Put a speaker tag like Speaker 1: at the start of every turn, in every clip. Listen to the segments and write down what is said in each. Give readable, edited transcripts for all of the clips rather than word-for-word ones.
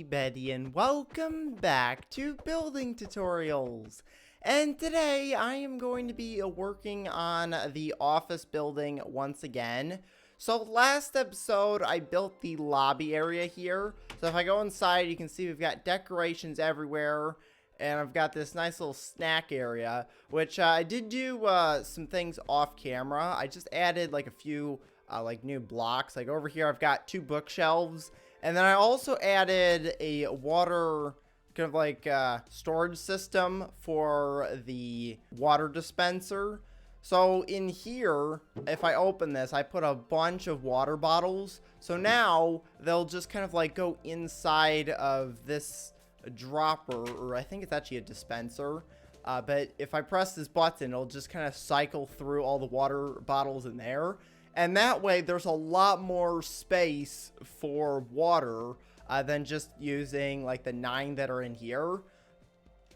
Speaker 1: everybody, and welcome back to Building Tutorials. And today I am going to be working on the office building once again. So last episode I built the lobby area here. So if I go inside, you can see we've got decorations everywhere. And I've got this nice little snack area, which I did do some things off camera. I just added like a few new blocks. Like over here I've got 2 bookshelves. And then I also added a water kind of like storage system for the water dispenser. So in here, if I open this, I put a bunch of water bottles. So now they'll just kind of like go inside of this dropper, or I think it's actually a dispenser. But if I press this button, it'll just kind of cycle through all the water bottles in there. And that way, there's a lot more space for water than just using like the 9 that are in here.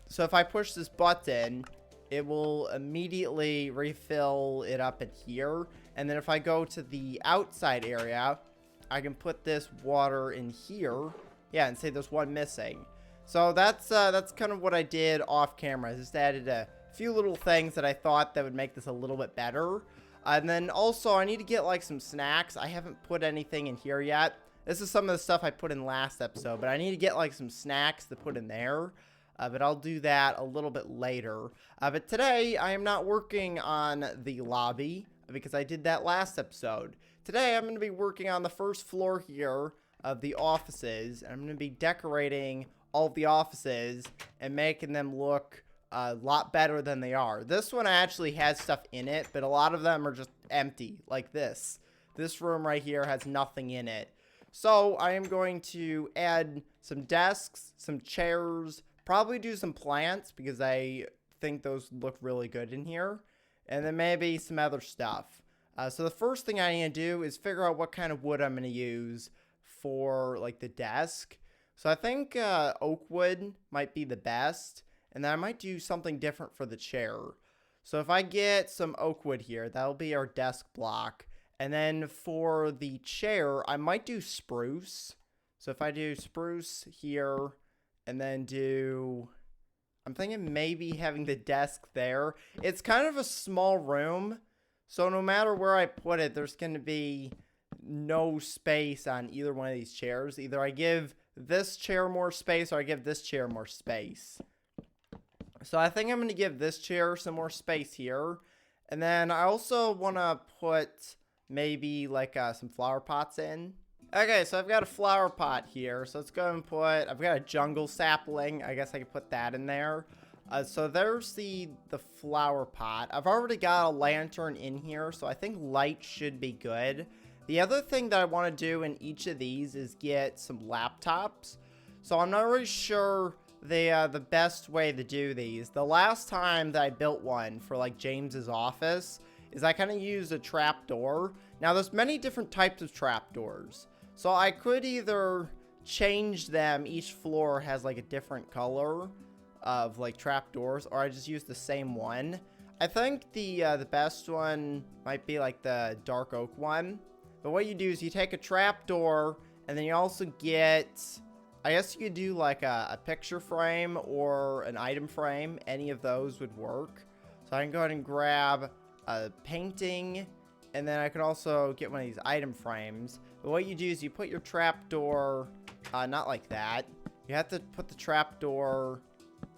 Speaker 1: So if I push this button, it will immediately refill it up in here. And then if I go to the outside area, I can put this water in here. Yeah, and say there's one missing. So that's kind of what I did off camera. I just added a few little things that I thought that would make this a little bit better. And then also I need to get like some snacks. I haven't put anything in here yet. This is some of the stuff I put in last episode, but I need to get like some snacks to put in there. But I'll do that a little bit later. But today I am not working on the lobby because I did that last episode. Today I'm going to be working on the first floor here of the offices. And I'm going to be decorating all of the offices and making them look a lot better than they are. This one actually has stuff in it, but a lot of them are just empty, like this. This room right here has nothing in it. So I am going to add some desks, some chairs, probably do some plants because I think those look really good in here, and then maybe some other stuff. So the first thing I need to do is figure out what kind of wood I'm going to use for like the desk. So I think oak wood might be the best. And then I might do something different for the chair. So if I get some oak wood here, that'll be our desk block. And then for the chair, I might do spruce. So if I do spruce here, and then I'm thinking maybe having the desk there. It's kind of a small room. So no matter where I put it, there's going to be no space on either one of these chairs. Either I give this chair more space or I give this chair more space. So I think I'm going to give this chair some more space here. And then I also want to put maybe like some flower pots in. Okay, so I've got a flower pot here. So let's go and I've got a jungle sapling. I guess I could put that in there. So there's the flower pot. I've already got a lantern in here, so I think light should be good. The other thing that I want to do in each of these is get some laptops. So I'm not really sure the best way to do these. The last time that I built one for like James's office is I kind of used a trapdoor. Now there's many different types of trapdoors. So I could either change them. Each floor has like a different color of like trapdoors, or I just use the same one. I think the best one might be like the dark oak one. But what you do is you take a trapdoor and then you also get, I guess you could do like a picture frame or an item frame. Any of those would work. So I can go ahead and grab a painting, and then I can also get one of these item frames. But what you do is you put your trapdoor, not like that. You have to put the trapdoor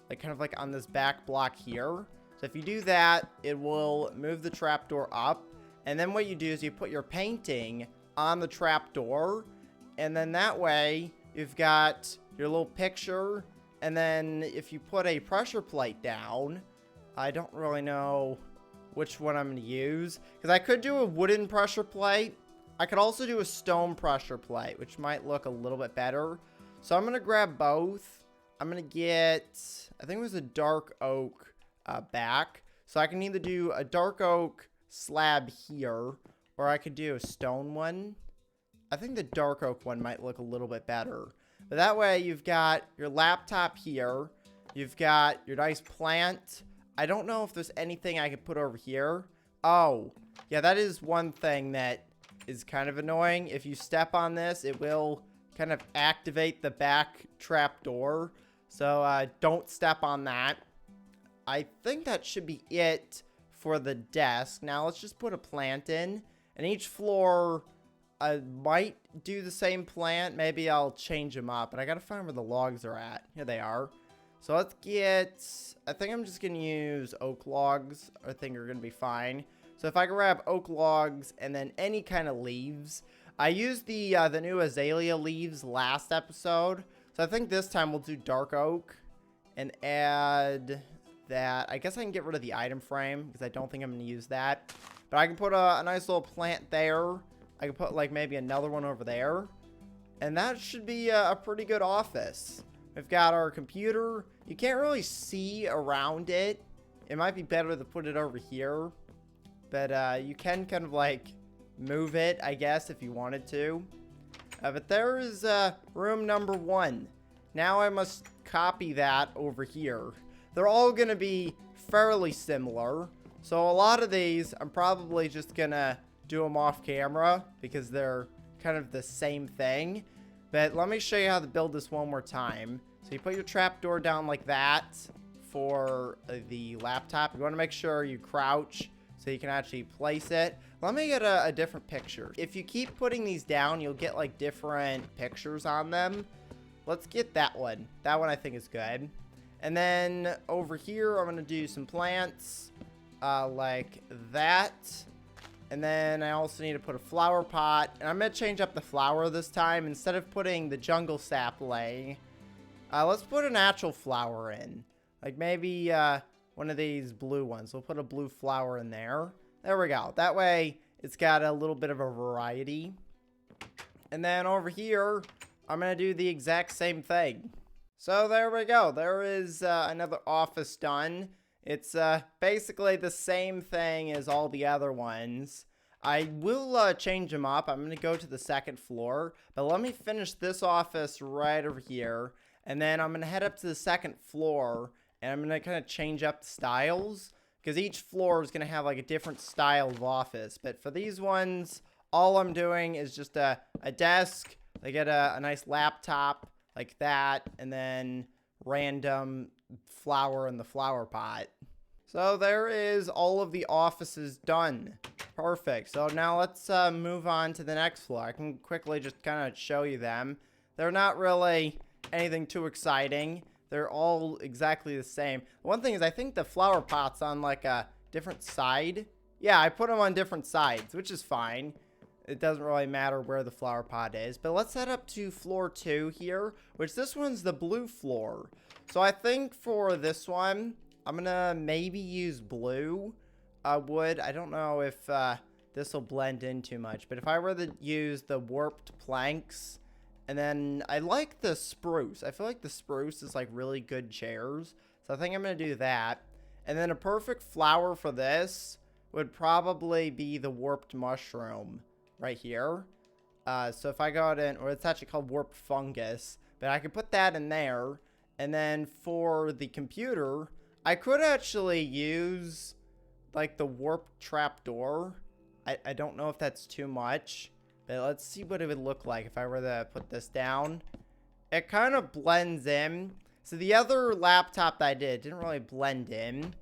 Speaker 1: like kind of like on this back block here. So if you do that, it will move the trapdoor up. And then what you do is you put your painting on the trapdoor, and then that way you've got your little picture, and then if you put a pressure plate down, I don't really know which one I'm going to use, because I could do a wooden pressure plate. I could also do a stone pressure plate, which might look a little bit better. So I'm going to grab both. I'm going to get, I think it was a dark oak back. So I can either do a dark oak slab here, or I could do a stone one. I think the dark oak one might look a little bit better. But that way you've got your laptop here. You've got your nice plant. I don't know if there's anything I could put over here. Oh, yeah, that is one thing that is kind of annoying. If you step on this, it will kind of activate the back trapdoor. So don't step on that. I think that should be it for the desk. Now let's just put a plant in. And each floor, I might do the same plant. Maybe I'll change them up. But I gotta find where the logs are at. Here they are. So let's get, I think I'm just going to use oak logs. I think are going to be fine. So if I grab oak logs and then any kind of leaves. I used the new azalea leaves last episode. So I think this time we'll do dark oak and add that. I guess I can get rid of the item frame because I don't think I'm going to use that. But I can put a nice little plant there. I can put like maybe another one over there. And that should be a pretty good office. We've got our computer. You can't really see around it. It might be better to put it over here. But you can kind of like move it, I guess, if you wanted to. But there is room number 1. Now I must copy that over here. They're all going to be fairly similar. So a lot of these, I'm probably just going to do them off camera because they're kind of the same thing. But let me show you how to build this one more time. So you put your trapdoor down like that for the laptop. You want to make sure you crouch so you can actually place it. Let me get a different picture. If you keep putting these down, you'll get like different pictures on them. Let's get that one. That one I think is good. And then over here, I'm going to do some plants like that. And then I also need to put a flower pot. And I'm going to change up the flower this time. Instead of putting the jungle sapling, let's put an actual flower in. Like maybe one of these blue ones. We'll put a blue flower in there. There we go. That way, it's got a little bit of a variety. And then over here, I'm going to do the exact same thing. So there we go. There is another office done. It's basically the same thing as all the other ones. I will change them up. I'm going to go to the second floor. But let me finish this office right over here. And then I'm going to head up to the second floor. And I'm going to kind of change up the styles. Because each floor is going to have like a different style of office. But for these ones, all I'm doing is just a desk. They get a nice laptop like that. And then random flower in the flower pot. So there is all of the offices done. Perfect. So now let's move on to the next floor. I can quickly just kind of show you them. They're not really anything too exciting. They're all exactly the same. One thing is I think the flower pot's on like a different side. Yeah, I put them on different sides, which is fine. It doesn't really matter where the flower pot is. But let's head up to floor 2 here, which this one's the blue floor. So I think for this one, I'm going to maybe use blue wood. I don't know if this will blend in too much. But if I were to use the warped planks, and then I like the spruce. I feel like the spruce is like really good chairs. So I think I'm going to do that. And then a perfect flower for this would probably be the warped mushroom right here. So if I go ahead and, or it's actually called warped fungus. But I could put that in there. And then for the computer, I could actually use like the warped trapdoor. I don't know if that's too much. But let's see what it would look like if I were to put this down. It kind of blends in. So the other laptop that I didn't really blend in.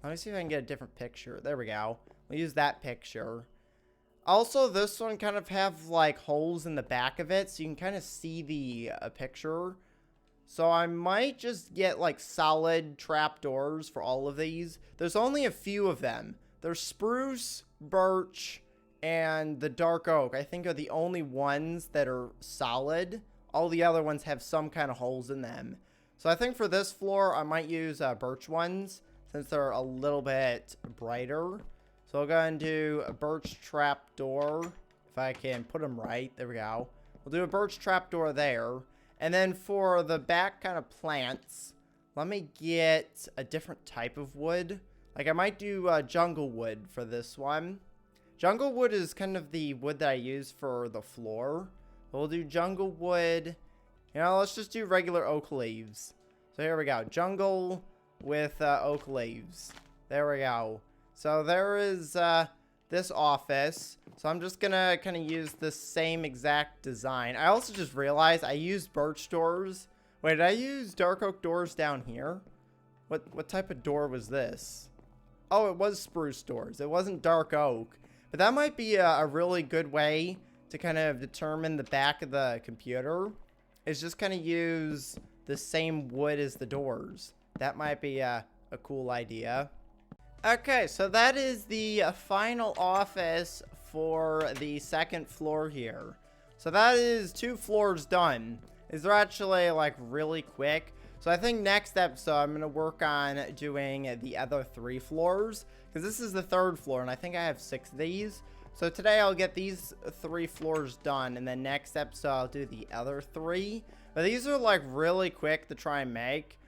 Speaker 1: Let me see if I can get a different picture. There we go. We'll use that picture. Also, this one kind of have like holes in the back of it. So you can kind of see the picture. So I might just get like solid trapdoors for all of these. There's only a few of them. There's spruce, birch, and the dark oak, I think, are the only ones that are solid. All the other ones have some kind of holes in them. So I think for this floor, I might use birch ones since they're a little bit brighter. So I'll go ahead and do a birch trapdoor. If I can put them right. There we go. We'll do a birch trapdoor there. And then for the back kind of plants, let me get a different type of wood. Like I might do jungle wood for this one. Jungle wood is kind of the wood that I use for the floor. We'll do jungle wood. You know, let's just do regular oak leaves. So here we go. Jungle with oak leaves. There we go. So there is this office. So I'm just gonna kind of use the same exact design. I also just realized I used birch doors. Wait, did I use dark oak doors down here? What type of door was this? Oh, it was spruce doors. It wasn't dark oak. But that might be a really good way to kind of determine the back of the computer. Is just kind of use the same wood as the doors. That might be a cool idea. Okay, so that is the final office for the second floor here. So that is 2 floors done. These are actually like really quick. So I think next episode I'm going to work on doing the other 3 floors. Because this is the 3rd floor and I think I have 6 of these. So today I'll get these 3 floors done. And then next episode I'll do the other 3. But these are like really quick to try and make.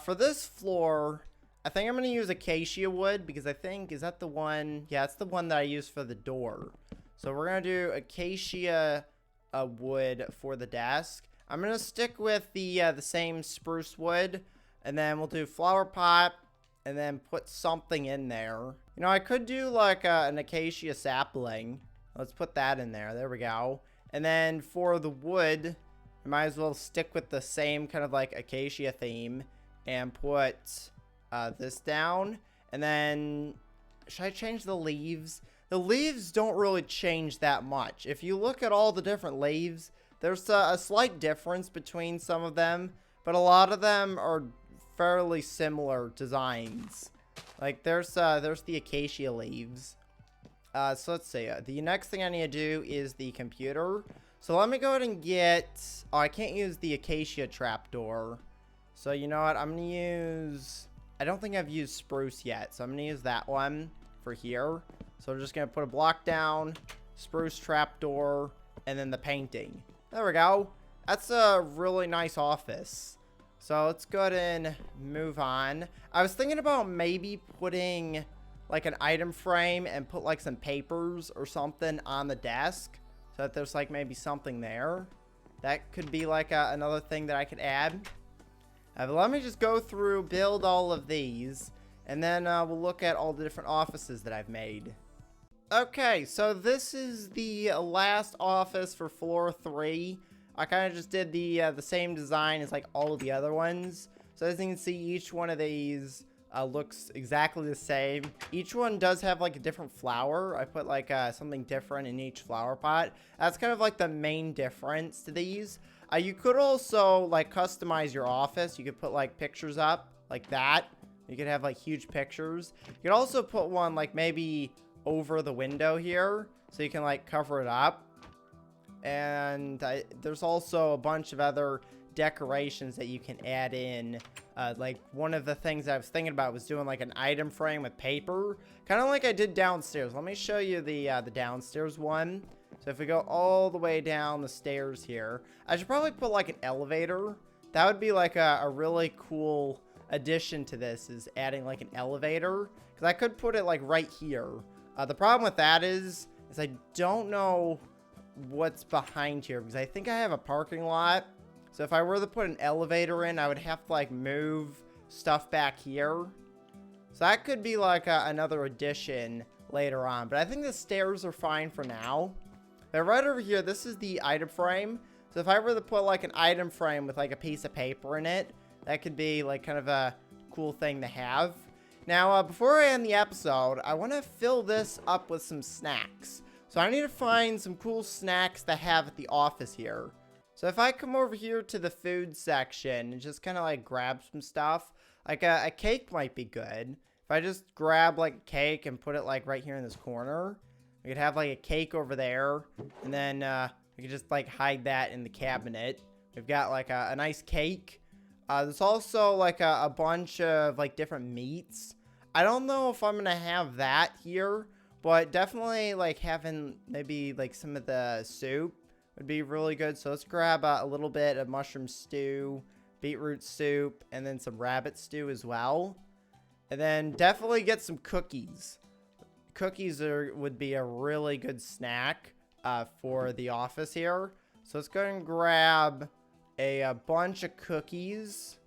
Speaker 1: For this floor, I think I'm going to use acacia wood. Because I think, is that the one? Yeah, it's the one that I used for the door. So we're going to do acacia wood for the desk. I'm going to stick with the same spruce wood. And then we'll do flower pot. And then put something in there. You know, I could do like an acacia sapling. Let's put that in there. There we go. And then for the wood, I might as well stick with the same kind of like acacia theme. And put this down. And then, should I change the leaves? The leaves don't really change that much. If you look at all the different leaves, there's a slight difference between some of them. But a lot of them are fairly similar designs. Like there's the acacia leaves. So let's see. The next thing I need to do is the computer. So let me go ahead and get. Oh, I can't use the acacia trapdoor. So you know what? I'm gonna use. I don't think I've used spruce yet, so I'm gonna use that one for here. So we're just gonna put a block down, spruce trapdoor, and then the painting. There we go. That's a really nice office. So let's go ahead and move on. I was thinking about maybe putting like an item frame and put like some papers or something on the desk. So that there's like maybe something there. That could be like another thing that I could add. But let me just go through, build all of these. And then we'll look at all the different offices that I've made. Okay, so this is the last office for floor 3. I kind of just did the same design as like all of the other ones. So as you can see, each one of these looks exactly the same. Each one does have like a different flower. I put like something different in each flower pot. That's kind of like the main difference to these. You could also like customize your office. You could put like pictures up like that. You could have like huge pictures. You could also put one like maybe over the window here, so you can like cover it up. And there's also a bunch of other decorations that you can add in. Like one of the things I was thinking about was doing like an item frame with paper, kind of like I did downstairs. Let me show you the downstairs one. So if we go all the way down the stairs here, I should probably put like an elevator. That would be like a really cool addition to this, is adding like an elevator, because I could put it like right here. The problem with that is I don't know what's behind here, because I think I have a parking lot. So if I were to put an elevator in, I would have to like move stuff back here. So that could be like another addition later on, but I think the stairs are fine for now. But right over here, this is the item frame. So if I were to put like an item frame with like a piece of paper in it, that could be like kind of a cool thing to have. Now, before I end the episode, I want to fill this up with some snacks. So I need to find some cool snacks to have at the office here. So if I come over here to the food section and just kind of like grab some stuff, like a cake might be good. If I just grab like a cake and put it like right here in this corner, we could have like a cake over there. And then we could just like hide that in the cabinet. We've got like a nice cake. There's also like a bunch of like different meats. I don't know if I'm going to have that here, but definitely like having maybe like some of the soup would be really good. So let's grab a little bit of mushroom stew, beetroot soup, and then some rabbit stew as well. And then definitely get some cookies. Cookies would be a really good snack for the office here. So let's go and grab a bunch of cookies.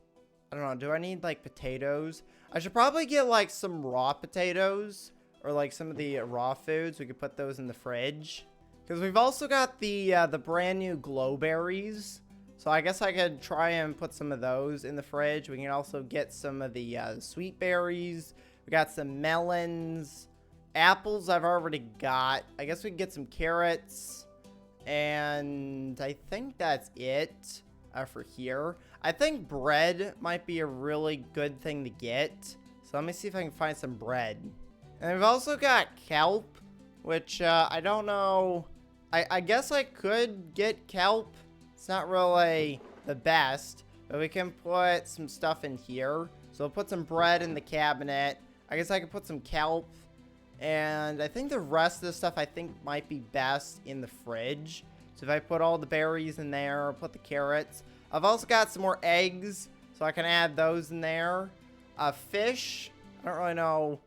Speaker 1: I don't know. Do I need like potatoes? I should probably get like some raw potatoes or like some of the raw foods. We could put those in the fridge. Because we've also got the brand new glow berries. So I guess I could try and put some of those in the fridge. We can also get some of the sweet berries. We got some melons. Apples I've already got. I guess we can get some carrots. And I think that's it for here. I think bread might be a really good thing to get. So let me see if I can find some bread. And we've also got kelp, which I don't know. I guess I could get kelp. It's not really the best, but we can put some stuff in here. So we'll put some bread in the cabinet. I guess I could put some kelp. And I think the rest of the stuff I think might be best in the fridge. So if I put all the berries in there, put the carrots. I've also got some more eggs, so I can add those in there. Fish. I don't really know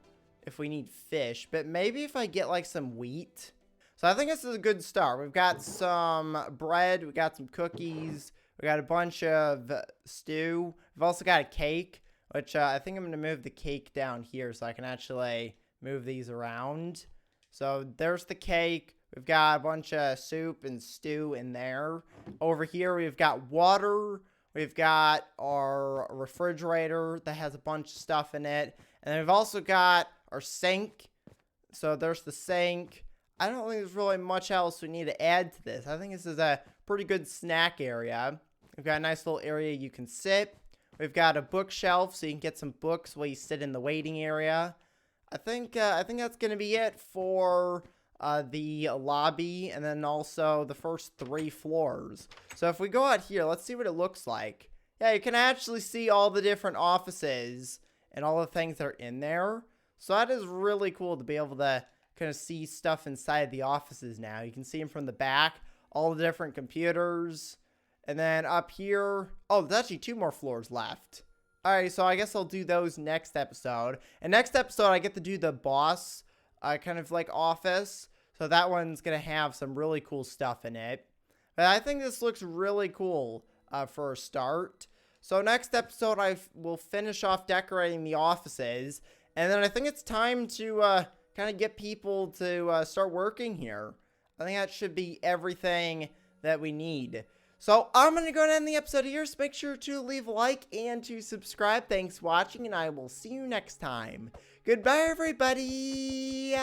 Speaker 1: if we need fish, but maybe if I get like some wheat. So I think this is a good start. We've got some bread. We got some cookies. We got a bunch of stew. We've also got a cake, which I think I'm going to move the cake down here so I can actually move these around. So there's the cake. We've got a bunch of soup and stew in there. Over here, we've got water. We've got our refrigerator that has a bunch of stuff in it. And then we've also got our sink. So there's the sink. I don't think there's really much else we need to add to this. I think this is a pretty good snack area. We've got a nice little area you can sit. We've got a bookshelf so you can get some books while you sit in the waiting area. I think that's going to be it for the lobby and then also the first 3 floors. So if we go out here, let's see what it looks like. Yeah, you can actually see all the different offices and all the things that are in there. So that is really cool to be able to kind of see stuff inside the offices now. You can see them from the back, all the different computers. And then up here, oh, there's actually 2 more floors left. Alright, so I guess I'll do those next episode. And next episode, I get to do the boss kind of like office. So that one's going to have some really cool stuff in it. But I think this looks really cool for a start. So next episode, I will finish off decorating the offices. And then I think it's time to kind of get people to start working here. I think that should be everything that we need. So I'm going to go ahead and end the episode here. So make sure to leave a like and to subscribe. Thanks for watching, and I will see you next time. Goodbye, everybody.